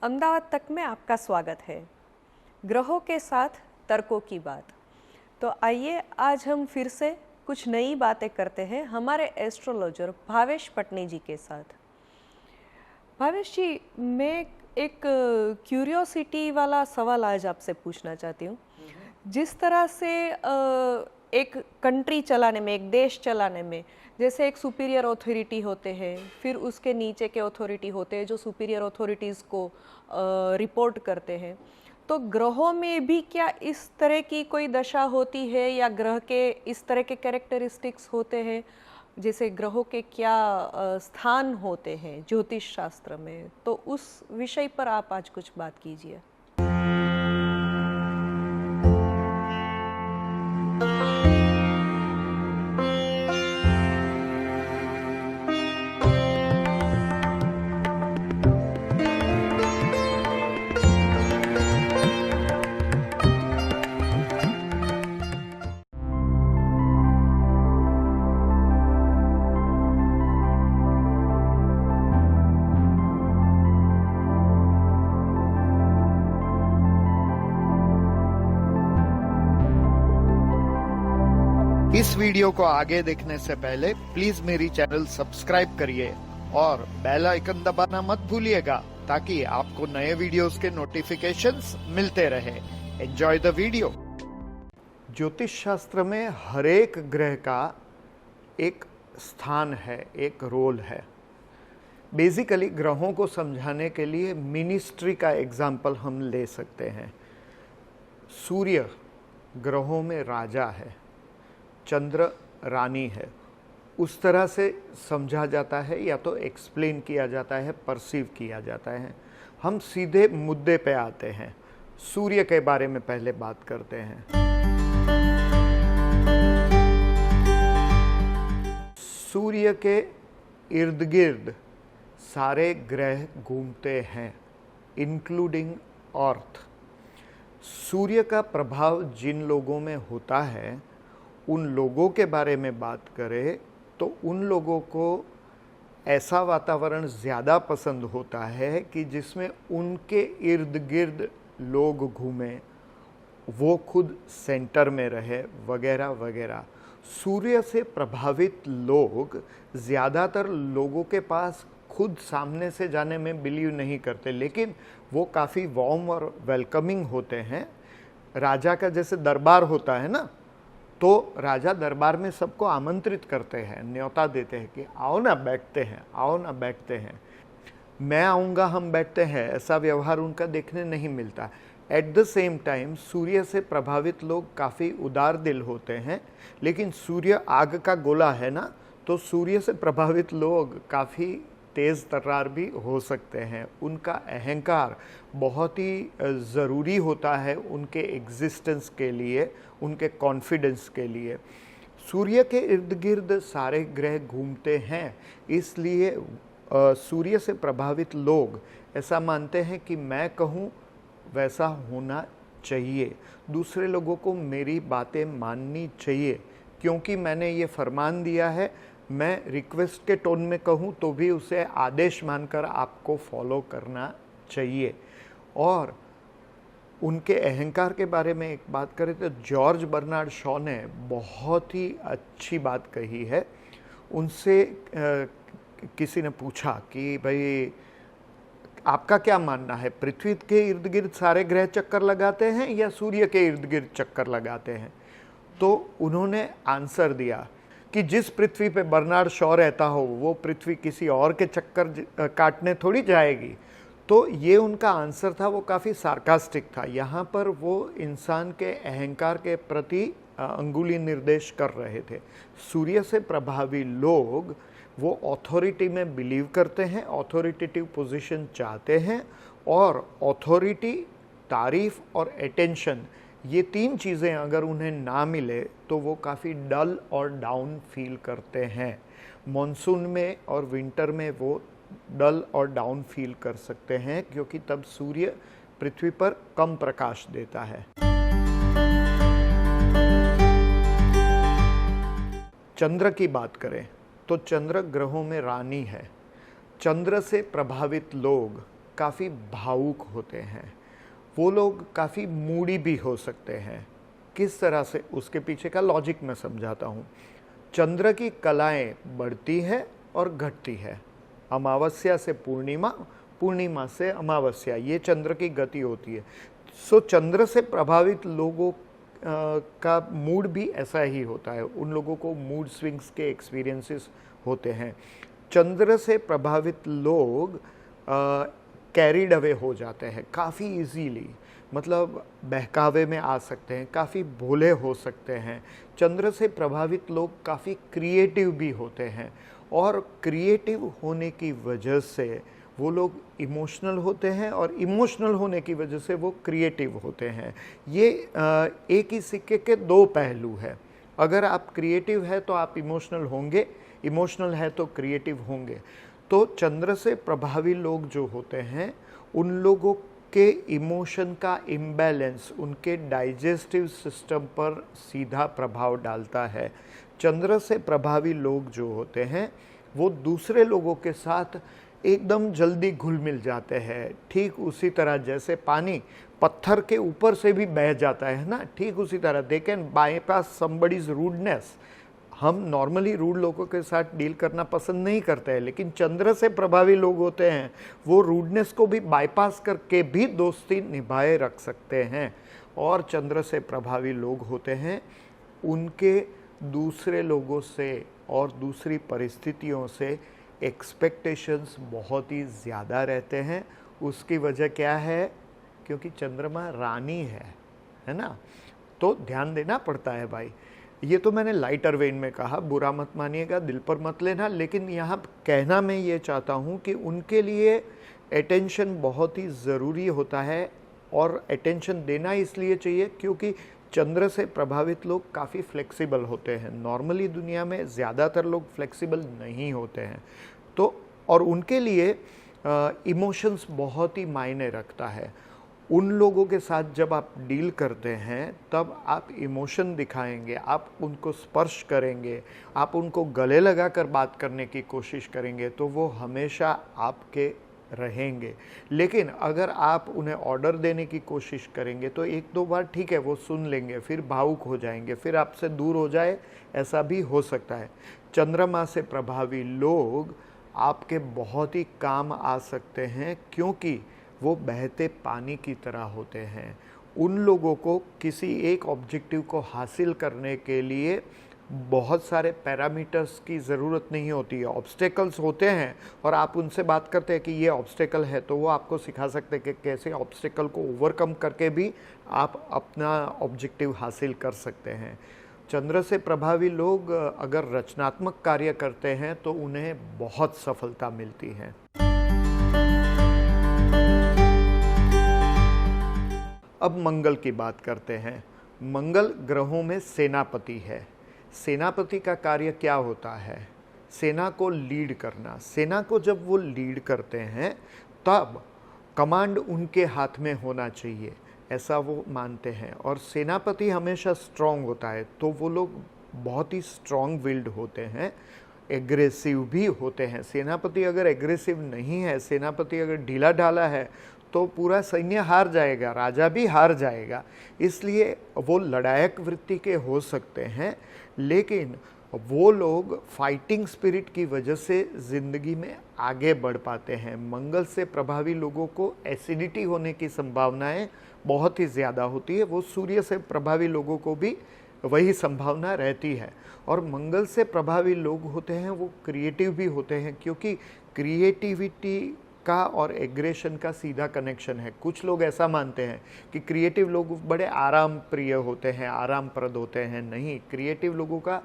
अहमदाबाद तक में आपका स्वागत है। ग्रहों के साथ तर्कों की बात। तो आइए आज हम फिर से कुछ नई बातें करते हैं हमारे एस्ट्रोलॉजर भावेश पटनी जी के साथ। भावेश जी, मैं एक क्यूरियोसिटी वाला सवाल आज आपसे पूछना चाहती हूँ। जिस तरह से एक कंट्री चलाने में, एक देश चलाने में, जैसे एक सुपीरियर अथॉरिटी होते हैं, फिर उसके नीचे के अथॉरिटी होते हैं जो सुपीरियर अथॉरिटीज़ को रिपोर्ट करते हैं, तो ग्रहों में भी क्या इस तरह की कोई दशा होती है या ग्रह के इस तरह के कैरेक्टरिस्टिक्स होते हैं? जैसे ग्रहों के क्या स्थान होते हैं ज्योतिष शास्त्र में, तो उस विषय पर आप आज कुछ बात कीजिए। इस वीडियो को आगे देखने से पहले प्लीज मेरी चैनल सब्सक्राइब करिए और बेल आइकन दबाना मत भूलिएगा ताकि आपको नए वीडियोस के नोटिफिकेशंस मिलते रहे। Enjoy the video. ज्योतिष शास्त्र में हर एक ग्रह का एक स्थान है, एक रोल है। बेसिकली ग्रहों को समझाने के लिए मिनिस्ट्री का एग्जाम्पल हम ले सकते हैं। सूर्य ग्रहों में राजा है, चंद्र रानी है। उस तरह से समझा जाता है या तो एक्सप्लेन किया जाता है, परसीव किया जाता है। हम सीधे मुद्दे पे आते हैं। सूर्य के बारे में पहले बात करते हैं। सूर्य के इर्द गिर्द सारे ग्रह घूमते हैं, इंक्लूडिंग अर्थ। सूर्य का प्रभाव जिन लोगों में होता है, उन लोगों के बारे में बात करें तो उन लोगों को ऐसा वातावरण ज़्यादा पसंद होता है कि जिसमें उनके इर्द गिर्द लोग घूमें, वो खुद सेंटर में रहे, वगैरह वगैरह। सूर्य से प्रभावित लोग ज़्यादातर लोगों के पास खुद सामने से जाने में बिलीव नहीं करते, लेकिन वो काफ़ी वार्म और वेलकमिंग होते हैं। राजा का जैसे दरबार होता है ना, तो राजा दरबार में सबको आमंत्रित करते हैं, न्योता देते हैं कि आओ ना बैठते हैं, आओ ना बैठते हैं। मैं आऊँगा हम बैठते हैं, ऐसा व्यवहार उनका देखने नहीं मिलता। एट द सेम टाइम सूर्य से प्रभावित लोग काफ़ी उदार दिल होते हैं, लेकिन सूर्य आग का गोला है ना, तो सूर्य से प्रभावित लोग काफ़ी तेज़ तर्रार भी हो सकते हैं। उनका अहंकार बहुत ही ज़रूरी होता है उनके एग्जिस्टेंस के लिए, उनके कॉन्फिडेंस के लिए। सूर्य के इर्द गिर्द सारे ग्रह घूमते हैं, इसलिए सूर्य से प्रभावित लोग ऐसा मानते हैं कि मैं कहूँ वैसा होना चाहिए, दूसरे लोगों को मेरी बातें माननी चाहिए, क्योंकि मैंने ये फरमान दिया है। मैं रिक्वेस्ट के टोन में कहूँ तो भी उसे आदेश मानकर आपको फॉलो करना चाहिए। और उनके अहंकार के बारे में एक बात करें तो जॉर्ज बर्नार्ड शॉ ने बहुत ही अच्छी बात कही है। उनसे किसी ने पूछा कि भाई आपका क्या मानना है, पृथ्वी के इर्द गिर्द सारे ग्रह चक्कर लगाते हैं या सूर्य के इर्द गिर्द चक्कर लगाते हैं? तो उन्होंने आंसर दिया कि जिस पृथ्वी पे बर्नार्ड शॉ रहता हो वो पृथ्वी किसी और के चक्कर काटने थोड़ी जाएगी। तो ये उनका आंसर था, वो काफ़ी सार्कास्टिक था। यहाँ पर वो इंसान के अहंकार के प्रति अंगुली निर्देश कर रहे थे। सूर्य से प्रभावी लोग वो अथॉरिटी में बिलीव करते हैं, अथॉरिटेटिव पोजीशन चाहते हैं, और अथॉरिटी, तारीफ और अटेंशन, ये तीन चीज़ें अगर उन्हें ना मिले तो वो काफ़ी डल और डाउन फील करते हैं। मॉनसून में और विंटर में वो डल और डाउन फील कर सकते हैं, क्योंकि तब सूर्य पृथ्वी पर कम प्रकाश देता है। चंद्र की बात करें तो चंद्र ग्रहों में रानी है। चंद्र से प्रभावित लोग काफ़ी भावुक होते हैं, वो लोग काफ़ी मूडी भी हो सकते हैं। किस तरह से, उसके पीछे का लॉजिक मैं समझाता हूँ। चंद्र की कलाएं बढ़ती है और घटती है, अमावस्या से पूर्णिमा, पूर्णिमा से अमावस्या, ये चंद्र की गति होती है। सो चंद्र से प्रभावित लोगों का मूड भी ऐसा ही होता है, उन लोगों को मूड स्विंग्स के एक्सपीरियंसेस होते हैं। चंद्र से प्रभावित लोग कैरिड अवे हो जाते हैं काफ़ी इजीली, मतलब बहकावे में आ सकते हैं, काफ़ी भोले हो सकते हैं। चंद्र से प्रभावित लोग काफ़ी क्रिएटिव भी होते हैं, और क्रिएटिव होने की वजह से वो लोग इमोशनल होते हैं, और इमोशनल होने की वजह से वो क्रिएटिव होते हैं। ये एक ही सिक्के के दो पहलू है। अगर आप क्रिएटिव है तो आप इमोशनल होंगे, इमोशनल है तो क्रिएटिव होंगे। तो चंद्र से प्रभावी लोग जो होते हैं, उन लोगों के इमोशन का इम्बैलेंस उनके डाइजेस्टिव सिस्टम पर सीधा प्रभाव डालता है। चंद्र से प्रभावी लोग जो होते हैं वो दूसरे लोगों के साथ एकदम जल्दी घुल मिल जाते हैं, ठीक उसी तरह जैसे पानी पत्थर के ऊपर से भी बह जाता है ना, ठीक उसी तरह they can bypass somebody's rudeness. हम नॉर्मली रूड लोगों के साथ डील करना पसंद नहीं करते हैं, लेकिन चंद्र से प्रभावी लोग होते हैं वो रूडनेस को भी बाईपास करके भी दोस्ती निभाए रख सकते हैं। और चंद्र से प्रभावी लोग होते हैं, उनके दूसरे लोगों से और दूसरी परिस्थितियों से एक्सपेक्टेशंस बहुत ही ज़्यादा रहते हैं। उसकी वजह क्या है? क्योंकि चंद्रमा रानी है ना, तो ध्यान देना पड़ता है भाई। ये तो मैंने लाइटर वेन में कहा, बुरा मत मानिएगा, दिल पर मत लेना, लेकिन यहाँ कहना मैं ये चाहता हूँ कि उनके लिए अटेंशन बहुत ही ज़रूरी होता है, और अटेंशन देना इसलिए चाहिए क्योंकि चंद्र से प्रभावित लोग काफ़ी फ्लेक्सिबल होते हैं। नॉर्मली दुनिया में ज़्यादातर लोग फ्लेक्सिबल नहीं होते हैं, तो और उनके लिए इमोशंस बहुत ही मायने रखता है। उन लोगों के साथ जब आप डील करते हैं तब आप इमोशन दिखाएंगे, आप उनको स्पर्श करेंगे, आप उनको गले लगाकर बात करने की कोशिश करेंगे, तो वो हमेशा आपके रहेंगे। लेकिन अगर आप उन्हें ऑर्डर देने की कोशिश करेंगे तो एक दो बार ठीक है वो सुन लेंगे, फिर भावुक हो जाएंगे, फिर आपसे दूर हो जाए, ऐसा भी हो सकता है। चंद्रमा से प्रभावी लोग आपके बहुत ही काम आ सकते हैं क्योंकि वो बहते पानी की तरह होते हैं। उन लोगों को किसी एक ऑब्जेक्टिव को हासिल करने के लिए बहुत सारे पैरामीटर्स की ज़रूरत नहीं होती है। ऑब्स्टेकल्स होते हैं और आप उनसे बात करते हैं कि ये ऑब्स्टेकल है, तो वो आपको सिखा सकते हैं कि कैसे ऑब्स्टेकल को ओवरकम करके भी आप अपना ऑब्जेक्टिव हासिल कर सकते हैं। चंद्र से प्रभावी लोग अगर रचनात्मक कार्य करते हैं तो उन्हें बहुत सफलता मिलती है। अब मंगल की बात करते हैं। मंगल ग्रहों में सेनापति है। सेनापति का कार्य क्या होता है? सेना को लीड करना। सेना को जब वो लीड करते हैं तब कमांड उनके हाथ में होना चाहिए, ऐसा वो मानते हैं। और सेनापति हमेशा स्ट्रांग होता है, तो वो लोग बहुत ही स्ट्रांग विल्ड होते हैं, एग्रेसिव भी होते हैं। सेनापति अगर एग्रेसिव नहीं है, सेनापति अगर ढीला ढाला है, तो पूरा सैन्य हार जाएगा, राजा भी हार जाएगा। इसलिए वो लड़ायक वृत्ति के हो सकते हैं, लेकिन वो लोग फाइटिंग स्पिरिट की वजह से ज़िंदगी में आगे बढ़ पाते हैं। मंगल से प्रभावी लोगों को एसिडिटी होने की संभावनाएं बहुत ही ज़्यादा होती है। वो सूर्य से प्रभावी लोगों को भी वही संभावना रहती है। और मंगल से प्रभावी लोग होते हैं वो क्रिएटिव भी होते हैं, क्योंकि क्रिएटिविटी का और एग्रेशन का सीधा कनेक्शन है। कुछ लोग ऐसा मानते हैं कि क्रिएटिव लोग बड़े आराम प्रिय होते हैं, आराम प्रद होते हैं। नहीं, क्रिएटिव लोगों का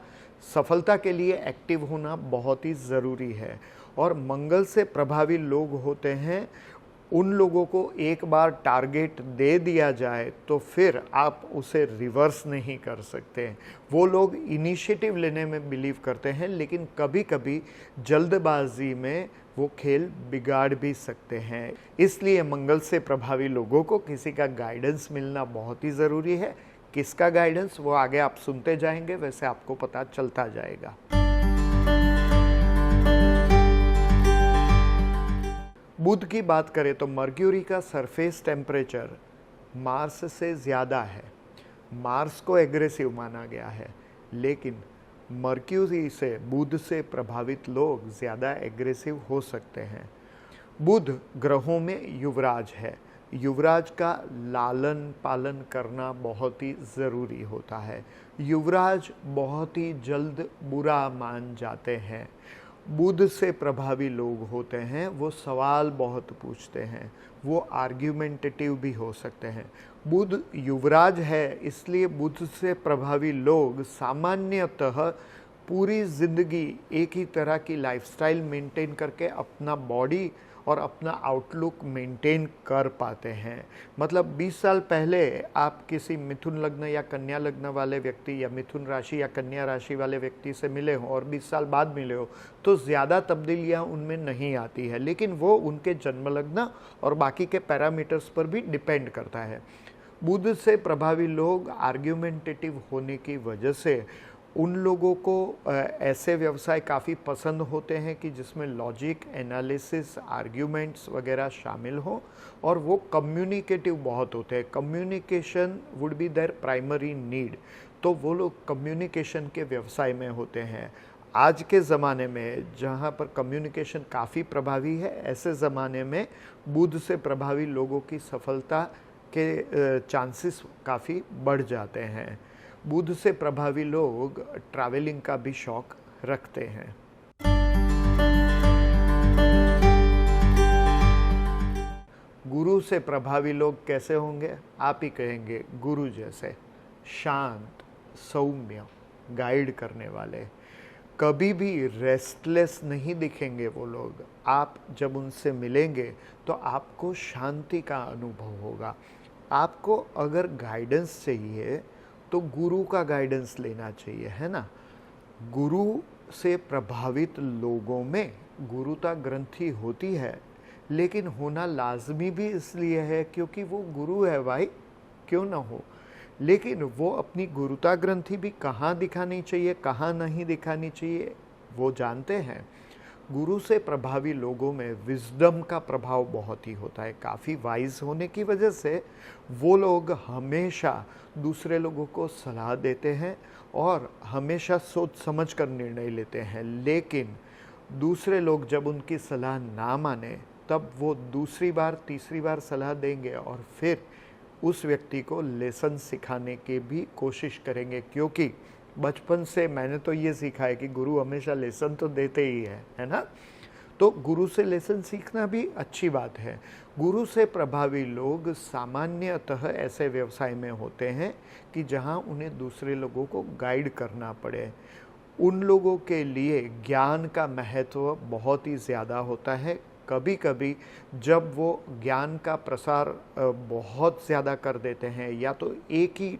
सफलता के लिए एक्टिव होना बहुत ही ज़रूरी है। और मंगल से प्रभावी लोग होते हैं, उन लोगों को एक बार टारगेट दे दिया जाए तो फिर आप उसे रिवर्स नहीं कर सकते। वो लोग इनिशिएटिव लेने में बिलीव करते हैं, लेकिन कभी कभी जल्दबाजी में वो खेल बिगाड़ भी सकते हैं। इसलिए मंगल से प्रभावी लोगों को किसी का गाइडेंस मिलना बहुत ही ज़रूरी है। किसका गाइडेंस, वो आगे आप सुनते जाएंगे, वैसे आपको पता चलता जाएगा। बुध की बात करें तो मर्क्यूरी का सरफेस टेम्परेचर मार्स से ज़्यादा है, मार्स को एग्रेसिव माना गया है, लेकिन मर्क्यूरी से, बुध से प्रभावित लोग ज़्यादा एग्रेसिव हो सकते हैं। बुध ग्रहों में युवराज है, युवराज का लालन पालन करना बहुत ही ज़रूरी होता है। युवराज बहुत ही जल्द बुरा मान जाते हैं। बुध से प्रभावी लोग होते हैं, वो सवाल बहुत पूछते हैं, वो आर्ग्यूमेंटेटिव भी हो सकते हैं। बुध युवराज है, इसलिए बुध से प्रभावी लोग सामान्यतः पूरी ज़िंदगी एक ही तरह की लाइफस्टाइल मेंटेन करके अपना बॉडी और अपना आउटलुक मेंटेन कर पाते हैं। मतलब 20 साल पहले आप किसी मिथुन लग्न या कन्या लग्न वाले व्यक्ति या मिथुन राशि या कन्या राशि वाले व्यक्ति से मिले हो और 20 साल बाद मिले हो तो ज़्यादा तब्दीलियां उनमें नहीं आती है, लेकिन वो उनके जन्म लग्न और बाकी के पैरामीटर्स पर भी डिपेंड करता है। बुध से प्रभावी लोग आर्ग्यूमेंटेटिव होने की वजह से उन लोगों को ऐसे व्यवसाय काफ़ी पसंद होते हैं कि जिसमें लॉजिक, एनालिसिस, आर्ग्यूमेंट्स वगैरह शामिल हो, और वो कम्युनिकेटिव बहुत होते हैं। Communication would be there primary need, तो वो लोग कम्युनिकेशन के व्यवसाय में होते हैं। आज के ज़माने में जहाँ पर कम्युनिकेशन काफ़ी प्रभावी है, ऐसे ज़माने में बुध से प्रभावी लोगों की सफलता के चांसेस काफ़ी बढ़ जाते हैं। बुध से प्रभावी लोग ट्रैवलिंग का भी शौक रखते हैं। गुरु से प्रभावी लोग कैसे होंगे? आप ही कहेंगे, गुरु जैसे शांत, सौम्य, गाइड करने वाले, कभी भी रेस्टलेस नहीं दिखेंगे वो लोग। आप जब उनसे मिलेंगे तो आपको शांति का अनुभव होगा। आपको अगर गाइडेंस चाहिए तो गुरु का गाइडेंस लेना चाहिए, है ना। गुरु से प्रभावित लोगों में गुरुता ग्रंथि होती है, लेकिन होना लाजमी भी इसलिए है क्योंकि वो गुरु है भाई, क्यों ना हो। लेकिन वो अपनी गुरुता ग्रंथि भी कहाँ दिखानी चाहिए, कहाँ नहीं दिखानी चाहिए, वो जानते हैं। गुरु से प्रभावी लोगों में विजडम का प्रभाव बहुत ही होता है। काफ़ी वाइज होने की वजह से वो लोग हमेशा दूसरे लोगों को सलाह देते हैं और हमेशा सोच समझ कर निर्णय लेते हैं। लेकिन दूसरे लोग जब उनकी सलाह ना माने तब वो दूसरी बार, तीसरी बार सलाह देंगे और फिर उस व्यक्ति को लेसन सिखाने की भी कोशिश करेंगे, क्योंकि बचपन से मैंने तो ये सीखा है कि गुरु हमेशा लेसन तो देते ही है ना। तो गुरु से लेसन सीखना भी अच्छी बात है। गुरु से प्रभावी लोग सामान्यतः ऐसे व्यवसाय में होते हैं कि जहां उन्हें दूसरे लोगों को गाइड करना पड़े। उन लोगों के लिए ज्ञान का महत्व बहुत ही ज़्यादा होता है। कभी कभी जब वो ज्ञान का प्रसार बहुत ज़्यादा कर देते हैं, या तो एक ही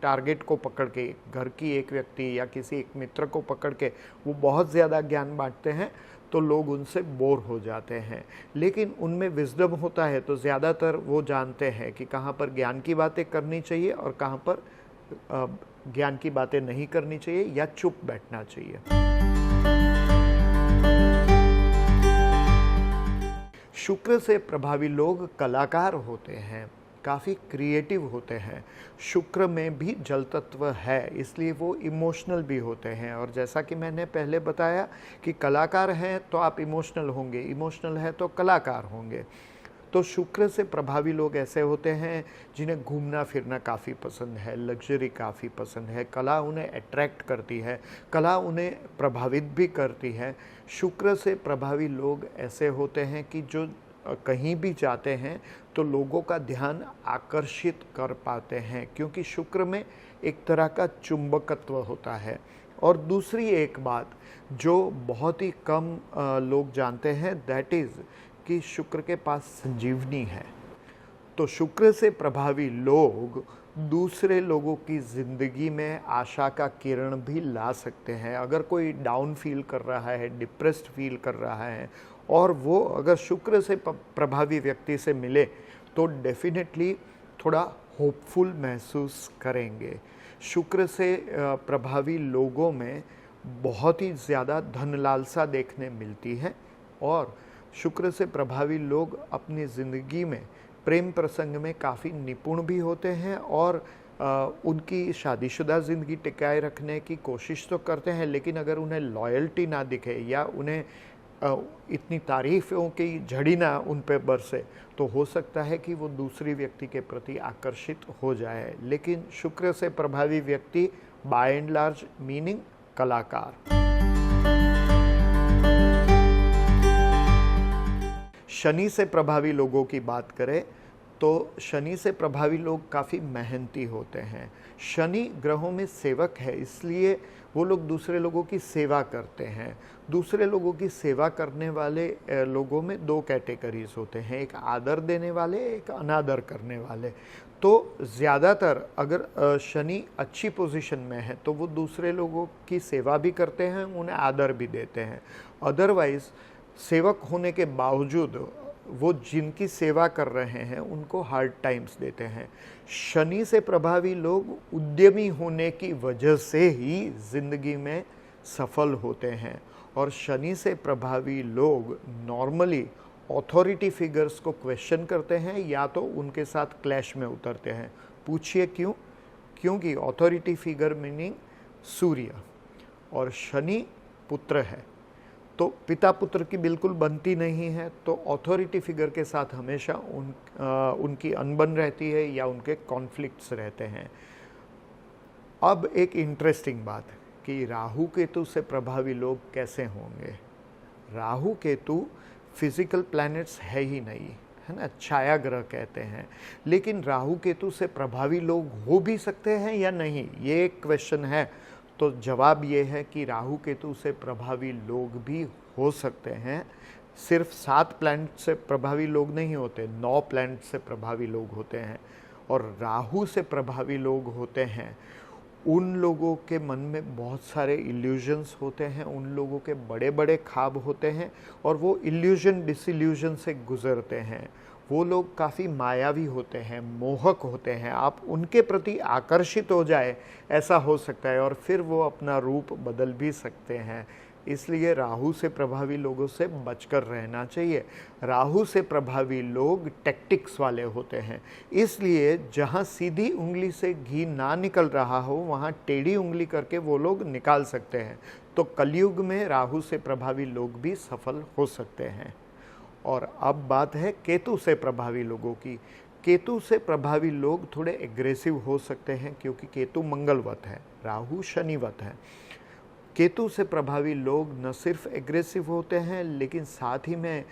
टारगेट को पकड़ के, घर की एक व्यक्ति या किसी एक मित्र को पकड़ के वो बहुत ज़्यादा ज्ञान बांटते हैं, तो लोग उनसे बोर हो जाते हैं। लेकिन उनमें विजडम होता है तो ज़्यादातर वो जानते हैं कि कहाँ पर ज्ञान की बातें करनी चाहिए और कहाँ पर ज्ञान की बातें नहीं करनी चाहिए या चुप बैठना चाहिए। शुक्र से प्रभावी लोग कलाकार होते हैं, काफ़ी क्रिएटिव होते हैं। शुक्र में भी जल तत्व है, इसलिए वो इमोशनल भी होते हैं। और जैसा कि मैंने पहले बताया कि कलाकार हैं तो आप इमोशनल होंगे, इमोशनल है तो कलाकार होंगे। तो शुक्र से प्रभावी लोग ऐसे होते हैं जिन्हें घूमना फिरना काफ़ी पसंद है, लग्जरी काफ़ी पसंद है, कला उन्हें अट्रैक्ट करती है, कला उन्हें प्रभावित भी करती है। शुक्र से प्रभावी लोग ऐसे होते हैं कि जो कहीं भी जाते हैं तो लोगों का ध्यान आकर्षित कर पाते हैं, क्योंकि शुक्र में एक तरह का चुंबकत्व होता है। और दूसरी एक बात जो बहुत ही कम लोग जानते हैं, दैट इज़ कि शुक्र के पास संजीवनी है। तो शुक्र से प्रभावी लोग दूसरे लोगों की ज़िंदगी में आशा का किरण भी ला सकते हैं। अगर कोई डाउन फील कर रहा है, डिप्रेस्ड फील कर रहा है, और वो अगर शुक्र से प्रभावी व्यक्ति से मिले तो डेफिनेटली थोड़ा होपफुल महसूस करेंगे। शुक्र से प्रभावी लोगों में बहुत ही ज़्यादा धन लालसा देखने मिलती है, और शुक्र से प्रभावी लोग अपनी ज़िंदगी में प्रेम प्रसंग में काफ़ी निपुण भी होते हैं और उनकी शादीशुदा ज़िंदगी टिकाए रखने की कोशिश तो करते हैं, लेकिन अगर उन्हें लॉयल्टी ना दिखे या उन्हें इतनी तारीफ़ों की झड़ी ना उन पे बरसे तो हो सकता है कि वो दूसरी व्यक्ति के प्रति आकर्षित हो जाए। लेकिन शुक्र से प्रभावी व्यक्ति बाय एंड लार्ज मीनिंग कलाकार। शनि से प्रभावी लोगों की बात करें तो शनि से प्रभावी लोग काफ़ी मेहनती होते हैं। शनि ग्रहों में सेवक है, इसलिए वो लोग दूसरे लोगों की सेवा करते हैं। दूसरे लोगों की सेवा करने वाले लोगों में दो कैटेगरीज होते हैं, एक आदर देने वाले, एक अनादर करने वाले। तो ज़्यादातर अगर शनि अच्छी पोजीशन में है तो वो दूसरे लोगों की सेवा भी करते हैं, उन्हें आदर भी देते हैं। अदरवाइज़ सेवक होने के बावजूद वो जिनकी सेवा कर रहे हैं उनको हार्ड टाइम्स देते हैं। शनि से प्रभावी लोग उद्यमी होने की वजह से ही ज़िंदगी में सफल होते हैं और शनि से प्रभावी लोग नॉर्मली अथॉरिटी फिगर्स को क्वेश्चन करते हैं या तो उनके साथ क्लैश में उतरते हैं। पूछिए क्यों? क्योंकि अथॉरिटी फिगर मीनिंग सूर्य और शनि पुत्र है, तो पिता पुत्र की बिल्कुल बनती नहीं है, तो अथॉरिटी फिगर के साथ हमेशा उनकी अनबन रहती है या उनके कॉन्फ्लिक्ट्स रहते हैं। अब एक इंटरेस्टिंग बात कि राहु केतु से प्रभावी लोग कैसे होंगे। राहु केतु फिजिकल प्लैनेट्स है ही नहीं, है ना, छाया ग्रह कहते हैं। लेकिन राहु केतु से प्रभावी लोग हो भी सकते हैं या नहीं, ये एक क्वेश्चन है। तो जवाब ये है कि राहु केतु से प्रभावी लोग भी हो सकते हैं। सिर्फ 7 प्लैनेट से प्रभावी लोग नहीं होते, 9 प्लैनेट से प्रभावी लोग होते हैं। और राहु से प्रभावी लोग होते हैं उन लोगों के मन में बहुत सारे इल्यूजन्स होते हैं, उन लोगों के बड़े बड़े ख्वाब होते हैं और वो इल्यूजन डिसइल्यूजन से गुजरते हैं। वो लोग काफ़ी मायावी होते हैं, मोहक होते हैं। आप उनके प्रति आकर्षित हो जाए ऐसा हो सकता है और फिर वो अपना रूप बदल भी सकते हैं। इसलिए राहु से प्रभावी लोगों से बचकर रहना चाहिए। राहु से प्रभावी लोग टैक्टिक्स वाले होते हैं, इसलिए जहाँ सीधी उंगली से घी ना निकल रहा हो वहाँ टेढ़ी उंगली करके वो लोग निकाल सकते हैं। तो कलयुग में राहु से प्रभावी लोग भी सफल हो सकते हैं। और अब बात है केतु से प्रभावी लोगों की। केतु से प्रभावी लोग थोड़े एग्रेसिव हो सकते हैं क्योंकि केतु मंगलवत है, राहु शनिवत है। केतु से प्रभावी लोग न सिर्फ एग्रेसिव होते हैं लेकिन साथ ही में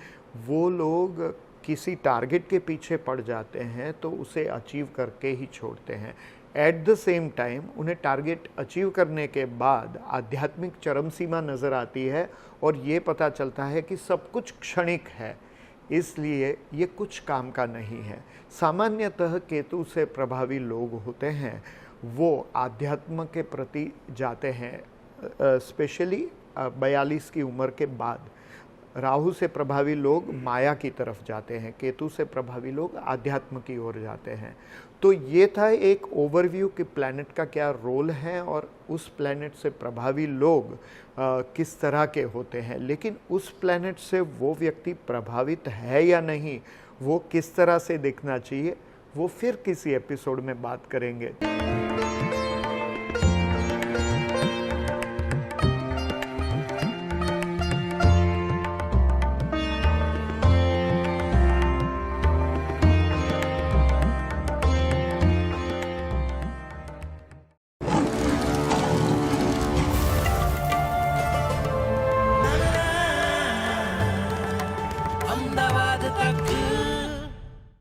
वो लोग किसी टारगेट के पीछे पड़ जाते हैं तो उसे अचीव करके ही छोड़ते हैं। एट द सेम टाइम उन्हें टारगेट अचीव करने के बाद आध्यात्मिक चरम सीमा नज़र आती है और ये पता चलता है कि सब कुछ क्षणिक है, इसलिए ये कुछ काम का नहीं है। सामान्यतः केतु से प्रभावी लोग होते हैं वो आध्यात्म के प्रति जाते हैं, स्पेशली 42 की उम्र के बाद। राहु से प्रभावी लोग माया की तरफ जाते हैं, केतु से प्रभावी लोग आध्यात्म की ओर जाते हैं। तो ये था एक ओवरव्यू कि प्लैनेट का क्या रोल है और उस प्लैनेट से प्रभावी लोग किस तरह के होते हैं। लेकिन उस प्लैनेट से वो व्यक्ति प्रभावित है या नहीं, वो किस तरह से देखना चाहिए, वो फिर किसी एपिसोड में बात करेंगे।